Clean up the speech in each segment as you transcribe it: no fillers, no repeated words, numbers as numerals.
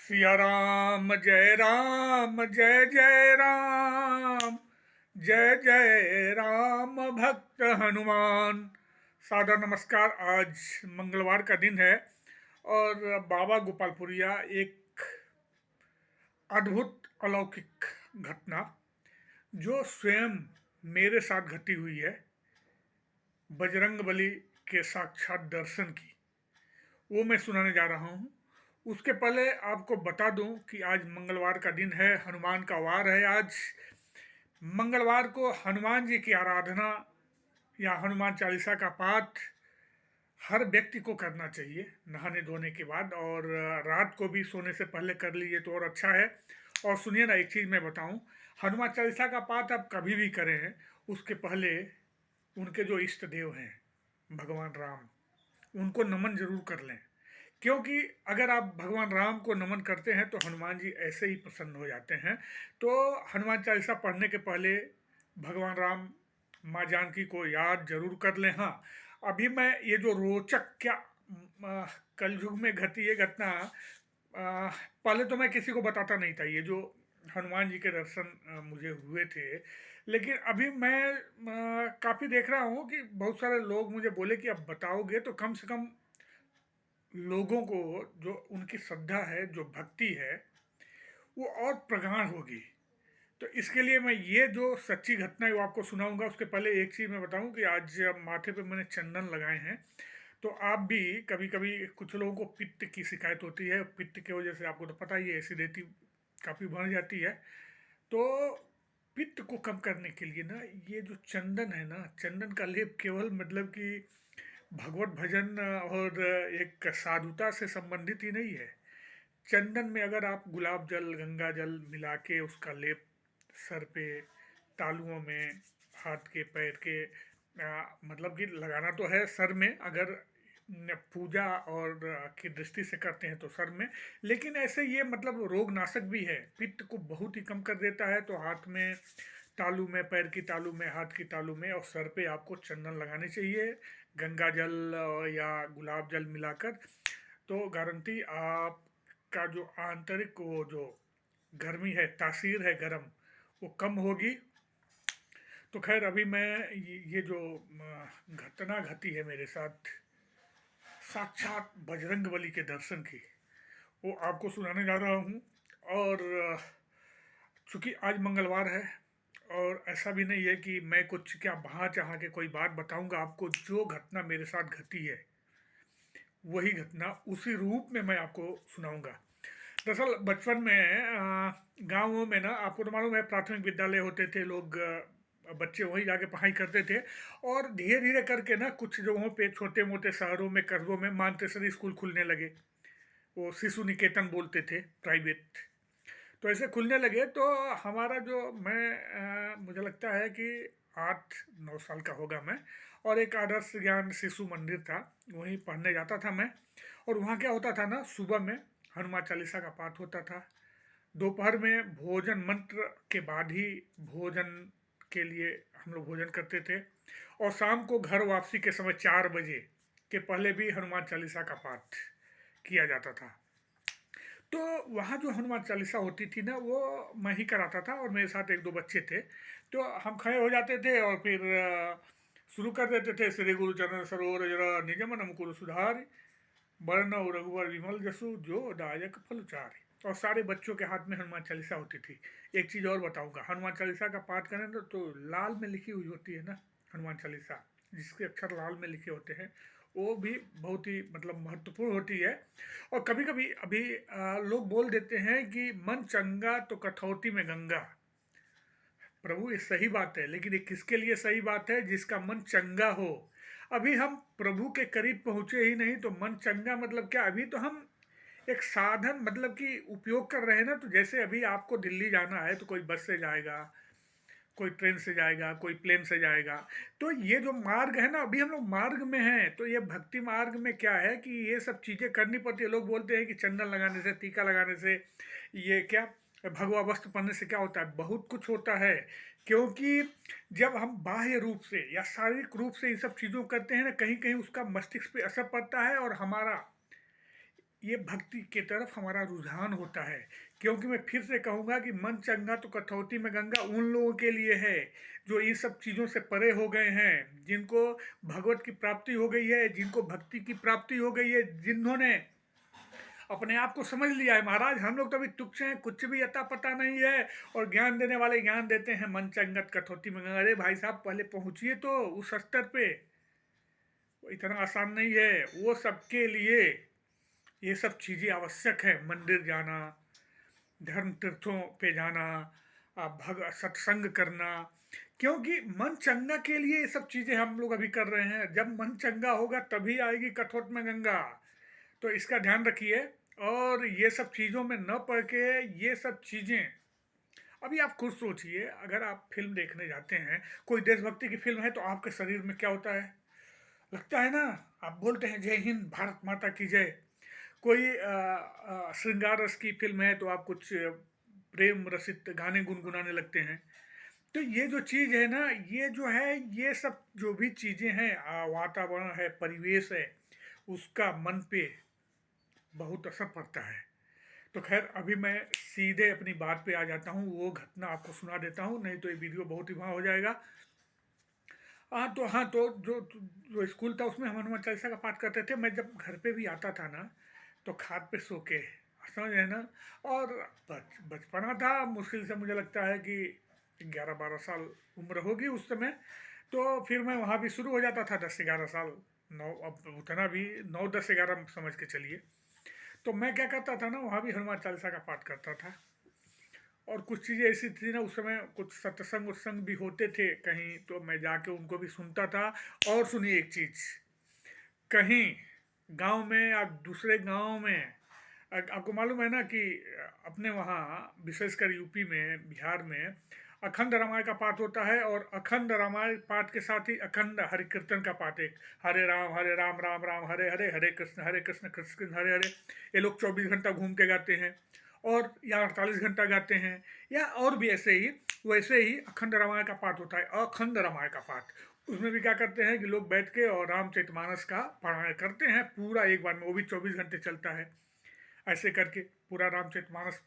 सिया राम जय जय राम, जय जय राम भक्त हनुमान। सादर नमस्कार। आज मंगलवार का दिन है और बाबा गोपालपुरिया एक अद्भुत अलौकिक घटना जो स्वयं मेरे साथ घटी हुई है, बजरंगबली के साक्षात दर्शन की, वो मैं सुनाने जा रहा हूँ। उसके पहले आपको बता दूं कि आज मंगलवार का दिन है, हनुमान का वार है। आज मंगलवार को हनुमान जी की आराधना या हनुमान चालीसा का पाठ हर व्यक्ति को करना चाहिए नहाने धोने के बाद, और रात को भी सोने से पहले कर लीजिए तो और अच्छा है। और सुनिए ना, एक चीज़ मैं बताऊं, हनुमान चालीसा का पाठ आप कभी भी करें, उसके पहले उनके जो इष्ट देव हैं भगवान राम, उनको नमन जरूर कर लें। क्योंकि अगर आप भगवान राम को नमन करते हैं तो हनुमान जी ऐसे ही प्रसन्न हो जाते हैं। तो हनुमान चालीसा पढ़ने के पहले भगवान राम, माँ जानकी को याद जरूर कर लें। हाँ, अभी मैं ये जो रोचक क्या कलयुग में घटी ये घटना, पहले तो मैं किसी को बताता नहीं था ये जो हनुमान जी के दर्शन मुझे हुए थे। लेकिन अभी मैं काफ़ी देख रहा हूँ कि बहुत सारे लोग मुझे बोले कि अब बताओगे तो कम से कम लोगों को जो उनकी श्रद्धा है, जो भक्ति है, वो और प्रगाढ़ होगी। तो इसके लिए मैं ये जो सच्ची घटना है वो आपको सुनाऊंगा। उसके पहले एक चीज़ मैं बताऊं कि आज माथे पे मैंने चंदन लगाए हैं। तो आप भी कभी कभी, कुछ लोगों को पित्त की शिकायत होती है, पित्त की वजह से आपको तो पता ही है एसिडिटी काफ़ी बढ़ जाती है। तो पित्त को कम करने के लिए ना, ये जो चंदन है ना, चंदन का लेप केवल मतलब कि भगवत भजन और एक साधुता से संबंधित ही नहीं है। चंदन में अगर आप गुलाब जल, गंगा जल मिला के उसका लेप सर पे, तालुओं में, हाथ के, पैर के, मतलब कि लगाना तो है सर में, अगर पूजा और की दृष्टि से करते हैं तो सर में। लेकिन ऐसे ये मतलब रोग नाशक भी है, पित्त को बहुत ही कम कर देता है। तो हाथ में तालू में, पैर की तालू में, हाथ की तालू में और सर पे आपको चंदन लगाने चाहिए, गंगा जल या गुलाब जल मिलाकर। तो गारंटी आपका जो आंतरिक वो जो गर्मी है, तासीर है गरम, वो कम होगी। तो खैर अभी मैं ये जो घटना घटी है मेरे साथ, साक्षात बजरंग बली के दर्शन की, वो आपको सुनाने जा रहा हूँ। और चूंकि आज मंगलवार है, और ऐसा भी नहीं है कि मैं कुछ क्या वहाँ चाह के कोई बात बताऊंगा आपको, जो घटना मेरे साथ घटी है वही घटना उसी रूप में मैं आपको सुनाऊंगा। दरअसल बचपन में गाँवों में ना, आपको तो मालूम है प्राथमिक विद्यालय होते थे, लोग बच्चे वहीं जाके पढ़ाई करते थे। और धीरे धीरे करके ना कुछ जगहों पे, छोटे मोटे शहरों में, कस्बों में मानतेसरी स्कूल खुलने लगे। वो शिशु निकेतन बोलते थे, प्राइवेट। तो ऐसे खुलने लगे तो हमारा जो, मुझे लगता है कि 8-9 साल का होगा मैं, और एक आदर्श ज्ञान शिशु मंदिर था, वहीं पढ़ने जाता था मैं। और वहाँ क्या होता था ना, सुबह में हनुमान चालीसा का पाठ होता था, दोपहर में भोजन मंत्र के बाद ही भोजन के लिए हम लोग भोजन करते थे, और शाम को घर वापसी के समय 4 बजे के पहले भी हनुमान चालीसा का पाठ किया जाता था। तो वहाँ जो हनुमान चालीसा होती थी ना, वो मैं ही कराता था, और मेरे साथ एक दो बच्चे थे। तो हम खड़े हो जाते थे और फिर शुरू कर देते थे, श्री गुरु चरण सरोवर जरा निज मन मुकुर सुधारि, बरनउँ रघुवर विमल जसु, जो दायक फल चारि। और सारे बच्चों के हाथ में हनुमान चालीसा होती थी। एक चीज़ और बताऊंगा, हनुमान चालीसा का पाठ करें तो लाल में लिखी हुई होती है ना हनुमान चालीसा, जिसके अक्षर लाल में लिखे होते हैं, वो भी बहुत ही मतलब महत्वपूर्ण होती है। और कभी कभी अभी लोग बोल देते हैं कि मन चंगा तो कठौती में गंगा। प्रभु ये सही बात है, लेकिन ये किसके लिए सही बात है? जिसका मन चंगा हो। अभी हम प्रभु के करीब पहुंचे ही नहीं तो मन चंगा मतलब क्या? अभी तो हम एक साधन मतलब कि उपयोग कर रहे हैं ना। तो जैसे अभी आपको दिल्ली जाना है तो कोई बस से जाएगा, कोई ट्रेन से जाएगा, कोई प्लेन से जाएगा। तो ये जो मार्ग है ना, अभी हम लोग मार्ग में हैं। तो ये भक्ति मार्ग में क्या है कि ये सब चीज़ें करनी पड़ती है। लोग बोलते हैं कि चंदन लगाने से, टीका लगाने से, ये क्या भगवा वस्त्र पहनने से क्या होता है? बहुत कुछ होता है। क्योंकि जब हम बाह्य रूप से या शारीरिक रूप से इन सब चीज़ों को करते हैं ना, कहीं कहीं उसका मस्तिष्क पे असर पड़ता है, और हमारा ये भक्ति की तरफ हमारा रुझान होता है। क्योंकि मैं फिर से कहूँगा कि मन चंगा तो कठौती में गंगा उन लोगों के लिए है जो इन सब चीज़ों से परे हो गए हैं, जिनको भगवत की प्राप्ति हो गई है, जिनको भक्ति की प्राप्ति हो गई है, जिन्होंने अपने आप को समझ लिया है। महाराज हम लोग तो अभी तुच्छ हैं, कुछ भी अता पता नहीं है, और ज्ञान देने वाले ज्ञान देते हैं मन चंगत कठौती में गंगा। अरे भाई साहब पहले पहुँचिए तो उस स्तर पे, वो इतना आसान नहीं है। वो सबके लिए ये सब चीज़ें आवश्यक है। मंदिर जाना, धर्म तीर्थों पे जाना, भग सत्संग करना, क्योंकि मन चंगा के लिए ये सब चीज़ें हम लोग अभी कर रहे हैं। जब मन चंगा होगा तभी आएगी कठोट में गंगा। तो इसका ध्यान रखिए। और ये सब चीज़ों में न पड़ के ये सब चीज़ें, अभी आप खुद सोचिए, अगर आप फिल्म देखने जाते हैं, कोई देशभक्ति की फिल्म है, तो आपके शरीर में क्या होता है? लगता है ना, आप बोलते हैं जय हिंद, भारत माता की जय। कोई श्रृंगार रस की फिल्म है तो आप कुछ प्रेम रसित गाने गुनगुनाने लगते हैं। तो ये जो चीज़ है ना, ये जो है, ये सब जो भी चीज़ें हैं, वातावरण है, परिवेश है, उसका मन पे बहुत असर पड़ता है। तो खैर अभी मैं सीधे अपनी बात पे आ जाता हूँ, वो घटना आपको सुना देता हूँ, नहीं तो ये वीडियो बहुत ही वहाँ हो जाएगा। हाँ तो जो जो स्कूल था उसमें हम हनुमान चालीसा का पाठ करते थे। मैं जब घर पे भी आता था ना, तो खाट पे सो के, समझ रहे ना। और बचपना था, मुश्किल से मुझे लगता है कि 11-12 साल उम्र होगी उस समय। तो फिर मैं वहाँ भी शुरू हो जाता था 10-11 साल, 9, अब उतना भी 9, 10, 11 समझ के चलिए। तो मैं क्या करता था ना, वहाँ भी हनुमान चालीसा का पाठ करता था। और कुछ चीज़ें ऐसी थी ना उस समय, कुछ सत्संग उत्संग भी होते थे कहीं, तो मैं जाके उनको भी सुनता था। और सुनिए एक चीज़, कहीं गांव में या दूसरे गांव में, आपको मालूम है ना कि अपने वहाँ विशेषकर यूपी में, बिहार में अखंड रामायण का पाठ होता है। और अखंड रामायण पाठ के साथ ही अखंड हरि कीर्तन का पाठ, एक हरे राम राम राम हरे हरे, हरे कृष्ण कृष्ण कृष्ण हरे हरे। ये लोग 24 घंटा घूम के गाते हैं, और या 48 घंटा गाते हैं, या और भी ऐसे ही। वैसे ही अखंड रामायण का पाठ होता है, अखंड रामायण का पाठ। उसमें भी क्या करते हैं कि लोग बैठ के और रामचरितमानस का पारायण करते हैं पूरा एक बार में, वो भी 24 घंटे चलता है। ऐसे करके पूरा रामचरितमानस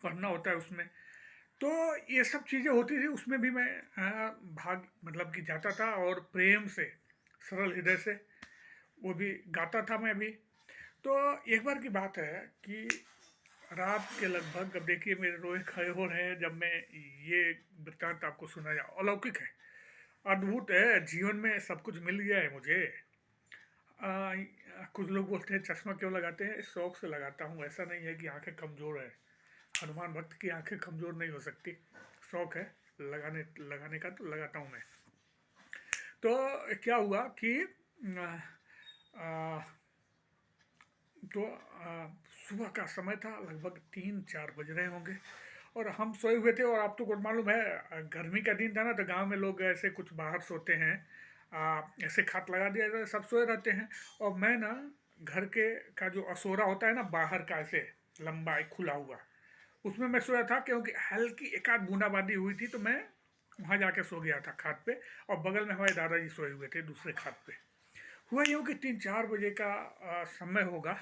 पढ़ना होता है उसमें। तो ये सब चीज़ें होती थी, उसमें भी मैं भाग मतलब कि जाता था, और प्रेम से, सरल हृदय से वो भी गाता था मैं भी। तो एक बार की बात है कि रात के लगभग, अब देखिए मेरे रोए खड़े हो रहे हैं जब मैं ये वृत्तांत आपको सुनाया। अलौकिक है, अद्भुत है, जीवन में सब कुछ मिल गया है मुझे। कुछ लोग बोलते हैं चश्मा क्यों लगाते हैं, शौक से लगाता हूँ, ऐसा नहीं है कि आंखें कमज़ोर है। हनुमान भक्त की आंखें कमज़ोर नहीं हो सकती, शौक है लगाने लगाने का, तो लगाता हूँ मैं। तो क्या हुआ कि आ, तो सुबह का समय था, लगभग 3-4 बज रहे होंगे, और हम सोए हुए थे। और आपको तो मालूम है गर्मी का दिन था ना, तो गांव में लोग ऐसे कुछ बाहर सोते हैं, ऐसे खाट लगा दिया जाए, सब सोए रहते हैं। और मैं ना, घर के का जो असोरा होता है ना बाहर का, ऐसे लंबा एक खुला हुआ, उसमें मैं सोया था। क्योंकि हल्की एक आध बूंदाबांदी हुई थी, तो मैं वहाँ जाके सो गया था खाट पे। और बगल में हमारे दादाजी सोए हुए थे दूसरे खाट पे। हुआ यूँ कि 3-4 बजे का समय होगा,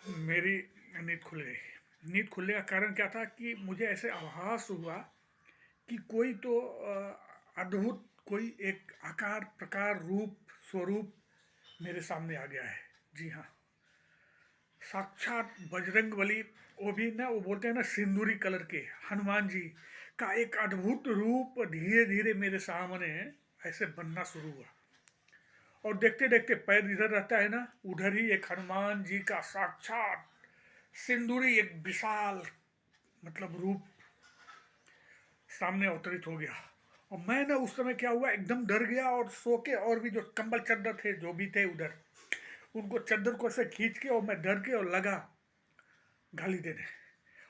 मेरी नींद खुल गई। नींद खुलने का कारण क्या था कि मुझे ऐसे आभास हुआ कि कोई तो अद्भुत, कोई एक आकार प्रकार रूप स्वरूप मेरे सामने आ गया है। जी हाँ, साक्षात बजरंग बली, वो भी ना, वो बोलते हैं ना सिंदूरी कलर के हनुमान जी का एक अद्भुत रूप धीरे धीरे मेरे सामने ऐसे बनना शुरू हुआ। और देखते देखते पैर इधर रहता है ना, उधर ही एक हनुमान जी का साक्षात सिंदूरी एक विशाल मतलब रूप सामने अवतरित हो गया। और मैं ना उस समय क्या हुआ, एकदम डर गया, और सो के, और भी जो कंबल चद्दर थे जो भी थे उधर, उनको चद्दर को ऐसे खींच के, और मैं डर के और लगा गाली देने।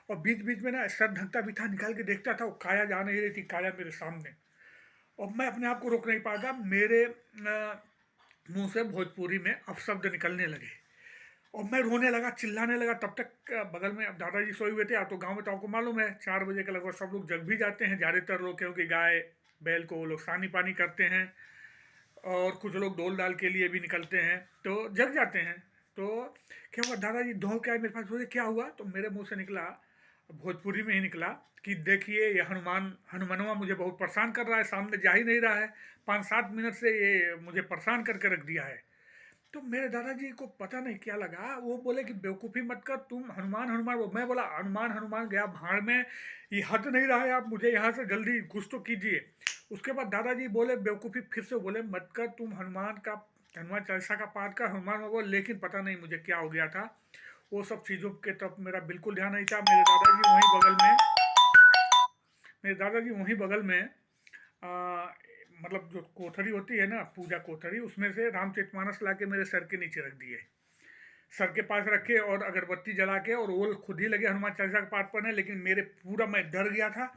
और बीच बीच में ना सर ढकता भी था, निकाल के देखता था, वो काया जा नहीं रही थी, काया मेरे सामने। और मैं अपने आप को रोक नहीं पाता, मेरे मुंह से भोजपुरी में अपशब्द निकलने लगे, और मैं रोने लगा, चिल्लाने लगा। तब तक बगल में अब दादाजी सोए हुए थे। आप तो गांव में तो आपको मालूम है 4 बजे के लगभग सब लोग जग भी जाते हैं, ज़्यादातर लोग, क्योंकि गाय बैल को वो लोग सानी पानी करते हैं, और कुछ लोग डोल डाल के लिए भी निकलते हैं, तो जग जाते हैं। तो क्या हुआ, दादाजी दौड़ के आए मेरे पास, बोले क्या हुआ? तो मेरे मुंह से निकला, भोजपुरी में ही निकला कि देखिए ये हनुमानवा मुझे बहुत परेशान कर रहा है, सामने जा ही नहीं रहा है, 5-7 मिनट से ये मुझे परेशान करके रख दिया है। तो मेरे दादाजी को पता नहीं क्या लगा, वो बोले कि बेवकूफ़ी मत कर, तुम हनुमान हनुमान मैं बोला हनुमान हनुमान गया भाड़ में, ये हट नहीं रहा है, आप मुझे यहाँ से जल्दी कुछ तो कीजिए। उसके बाद दादाजी बोले बेवकूफ़ी फिर से बोले मत कर, तुम हनुमान चालीसा का पाठ कर, हनुमान बोले, लेकिन पता नहीं मुझे क्या हो गया था, वो सब चीज़ों के तरफ मेरा बिल्कुल ध्यान नहीं था। मेरे दादाजी वहीं बगल में मतलब जो कोठरी होती है ना, पूजा कोठरी, उसमें से रामचरितमानस ला के मेरे सर के नीचे रख दिए, सर के पास रखे और अगरबत्ती जला के, और वो खुद ही लगे हनुमान चालीसा का पाठ पढ़ने, लेकिन मेरे पूरा मैं डर गया था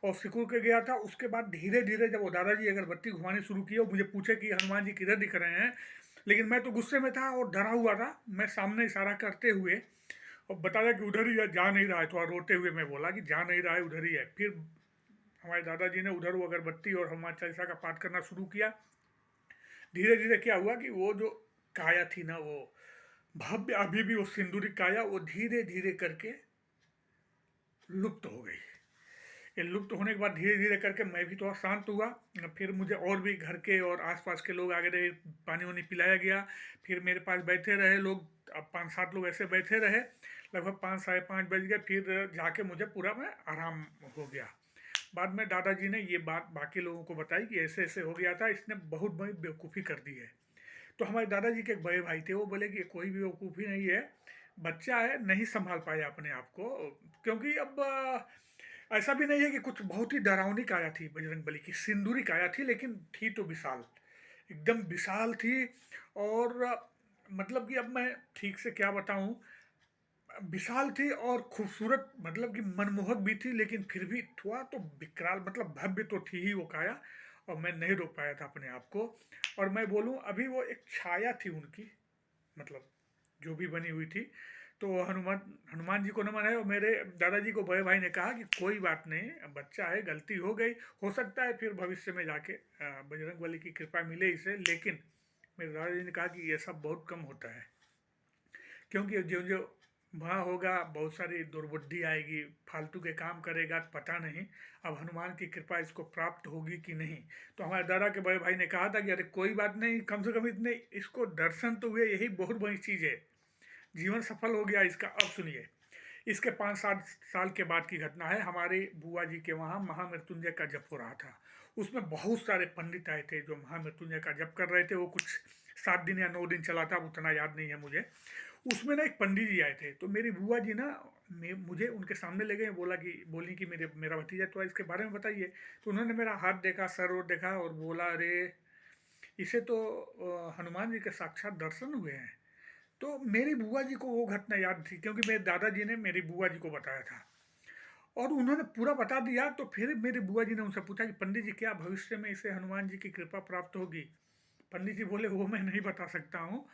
और सिकुड़ के गया था। उसके बाद धीरे धीरे जब वो दादाजी अगरबत्ती घुमानी शुरू की और मुझे पूछे कि हनुमान जी किधर दिख रहे हैं, लेकिन मैं तो गुस्से में था और डरा हुआ था, मैं सामने इशारा करते हुए और बताया कि उधर ही है, जा नहीं रहा है, थोड़ा रोते हुए मैं बोला कि जा नहीं रहा है, उधर ही है। फिर हमारे दादाजी ने उधर वो अगरबत्ती और हनुमान चालीसा का पाठ करना शुरू किया। धीरे धीरे क्या हुआ कि वो जो काया थी ना, वो भव्य, अभी भी वो सिंदूरी काया, वो धीरे धीरे करके लुप्त हो गई। ये लुप्त होने के बाद धीरे धीरे करके मैं भी थोड़ा शांत हुआ। फिर मुझे और भी घर के और आसपास के लोग आगे रहे, पानी वानी पिलाया गया। फिर मेरे पास बैठे रहे लोग, अब 5-7 लोग ऐसे बैठे रहे, लगभग 5-5:30 बज गए। फिर जाके मुझे पूरा मैं आराम हो गया। बाद में दादाजी ने ये बात बाकी लोगों को बताई कि ऐसे ऐसे हो गया था, इसने बहुत बड़ी बेवकूफ़ी कर दी है। तो हमारे दादाजी के एक बड़े भाई थे, वो बोले कि कोई भी बेवकूफ़ी नहीं है, बच्चा है, नहीं संभाल पाया अपने आप को। क्योंकि अब ऐसा भी नहीं है कि कुछ बहुत ही डरावनी काया थी बजरंगबली की, सिंदूरी काया थी, लेकिन थी तो विशाल, एकदम विशाल थी। और मतलब कि अब मैं ठीक से क्या बताऊं, विशाल थी और खूबसूरत, मतलब कि मनमोहक भी थी, लेकिन फिर भी थोड़ा तो विकराल, मतलब भव्य तो थी ही वो काया। और मैं नहीं रोक पाया था अपने आप को। और मैं बोलूं, अभी वो एक छाया थी उनकी, मतलब जो भी बनी हुई थी। तो हनुमान हनुमान जी को नमन है। और मेरे दादाजी को बड़े भाई ने कहा कि कोई बात नहीं, बच्चा है, गलती हो गई, हो सकता है फिर भविष्य में जाके बजरंगबली की कृपा मिले इसे। लेकिन मेरे दादाजी ने कहा कि ये सब बहुत कम होता है, क्योंकि जो जो वहाँ होगा, बहुत सारी दुर्बुद्धि आएगी, फालतू के काम करेगा, पता नहीं अब हनुमान की कृपा इसको प्राप्त होगी कि नहीं। तो हमारे दादा के बड़े भाई ने कहा था कि अरे कोई बात नहीं, कम से कम इतने इसको दर्शन तो हुए, यही बहुत बड़ी चीज़ है, जीवन सफल हो गया इसका। अब सुनिए, इसके 5-7 साल के बाद की घटना है। हमारे बुआ जी के वहाँ महामृत्युंजय का जप हो रहा था। उसमें बहुत सारे पंडित आए थे जो महामृत्युंजय का जप कर रहे थे। वो कुछ 7 दिन या 9 दिन चला था, उतना याद नहीं है मुझे। उसमें ना एक पंडित जी आए थे, तो मेरी बुआ जी ना मुझे उनके सामने ले गए, बोली कि मेरा भतीजा तो इसके बारे में बताइए। तो उन्होंने मेरा हाथ देखा, सर और देखा, और बोला अरे इसे तो हनुमान जी के साक्षात दर्शन हुए हैं। तो मेरी बुआ जी को वो घटना याद थी, क्योंकि मेरे दादाजी ने मेरी बुआ जी को बताया था और उन्होंने पूरा बता दिया। तो फिर मेरी बुआ जी ने उनसे पूछा कि पंडित जी, क्या भविष्य में इसे हनुमान जी की कृपा प्राप्त होगी? पंडित जी बोले वो मैं नहीं बता सकता हूँ,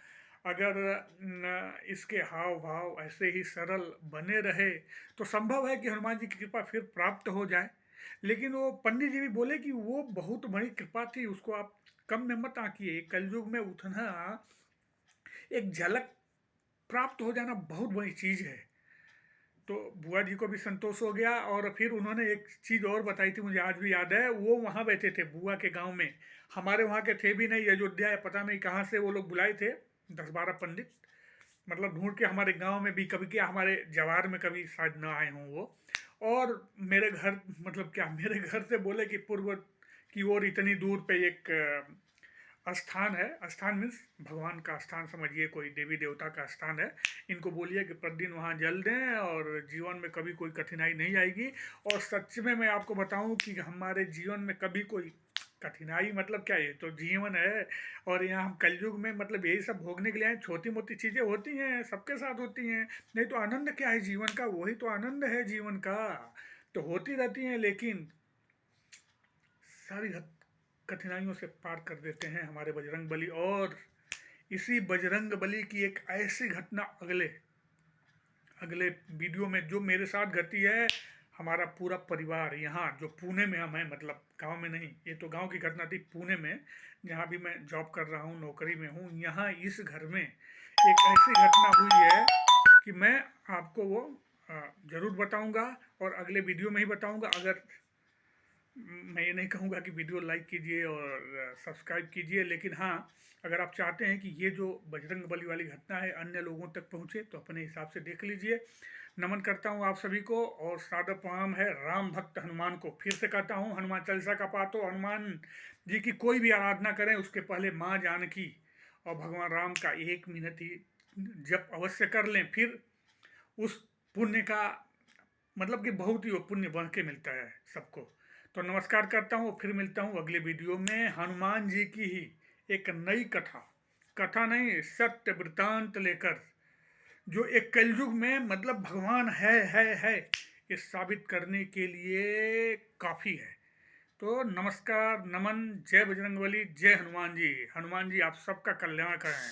अगर इसके हाव भाव ऐसे ही सरल बने रहे तो संभव है कि हनुमान जी की कृपा फिर प्राप्त हो जाए। लेकिन वो पंडित जी भी बोले कि वो बहुत बड़ी कृपा थी, उसको आप कम में मत आंकिए। कलयुग में उतना एक झलक प्राप्त हो जाना बहुत बड़ी चीज़ है। तो बुआ जी को भी संतोष हो गया। और फिर उन्होंने एक चीज़ और बताई थी, मुझे आज भी याद है। वो वहाँ बैठे थे बुआ के गांव में, हमारे वहाँ के थे भी नहीं, अयोध्या या पता नहीं कहाँ से वो लोग बुलाए थे 10-12 पंडित, मतलब ढूंढ के हमारे गांव में भी, कभी क्या हमारे जवार में कभी शायद ना आए हों वो। और मेरे घर, मतलब क्या, मेरे घर से बोले कि पूर्व की ओर इतनी दूर पे एक स्थान है, स्थान मीन्स भगवान का स्थान समझिए, कोई देवी देवता का स्थान है। इनको बोलिए कि प्रतिदिन वहाँ जल दें और जीवन में कभी कोई कठिनाई नहीं आएगी। और सच में मैं आपको बताऊं कि हमारे जीवन में कभी कोई कठिनाई, मतलब क्या, ये तो जीवन है। और यहाँ हम कलयुग में मतलब यही सब भोगने के लिए आए। छोटी मोटी चीज़ें होती हैं, सबके साथ होती हैं, नहीं तो आनंद क्या है जीवन का? वही तो आनंद है जीवन का। तो होती रहती हैं, लेकिन सारी कठिनाइयों से पार कर देते हैं हमारे बजरंग बली। और इसी बजरंग बली की एक ऐसी घटना अगले अगले वीडियो में जो मेरे साथ घटी है। हमारा पूरा परिवार यहाँ, जो पुणे में हम हैं, मतलब गांव में नहीं, ये तो गांव की घटना थी, पुणे में जहाँ भी मैं जॉब कर रहा हूँ, नौकरी में हूँ, यहाँ इस घर में एक ऐसी घटना हुई है कि मैं आपको वो ज़रूर बताऊंगा और अगले वीडियो में ही बताऊंगा। अगर मैं ये नहीं कहूँगा कि वीडियो लाइक कीजिए और सब्सक्राइब कीजिए, लेकिन हाँ, अगर आप चाहते हैं कि ये जो बजरंगबली वाली घटना है अन्य लोगों तक पहुँचे तो अपने हिसाब से देख लीजिए। नमन करता हूँ आप सभी को और सादर प्रणाम है राम भक्त हनुमान को। फिर से कहता हूँ, हनुमान चालीसा का पाठ हो, हनुमान जी की कोई भी आराधना करें उसके पहले माँ जानकी और भगवान राम का 1 मिनट ही जप अवश्य कर लें। फिर उस पुण्य का मतलब कि बहुत ही वो पुण्य बढ़ के मिलता है सबको। तो नमस्कार करता हूँ, फिर मिलता हूँ अगले वीडियो में हनुमान जी की ही एक नई कथा नहीं, सत्य वृत्तांत लेकर, जो एक कलयुग में मतलब भगवान है ये साबित करने के लिए काफ़ी है। तो नमस्कार, नमन, जय बजरंगबली, जय हनुमान जी। हनुमान जी आप सबका कल्याण करें।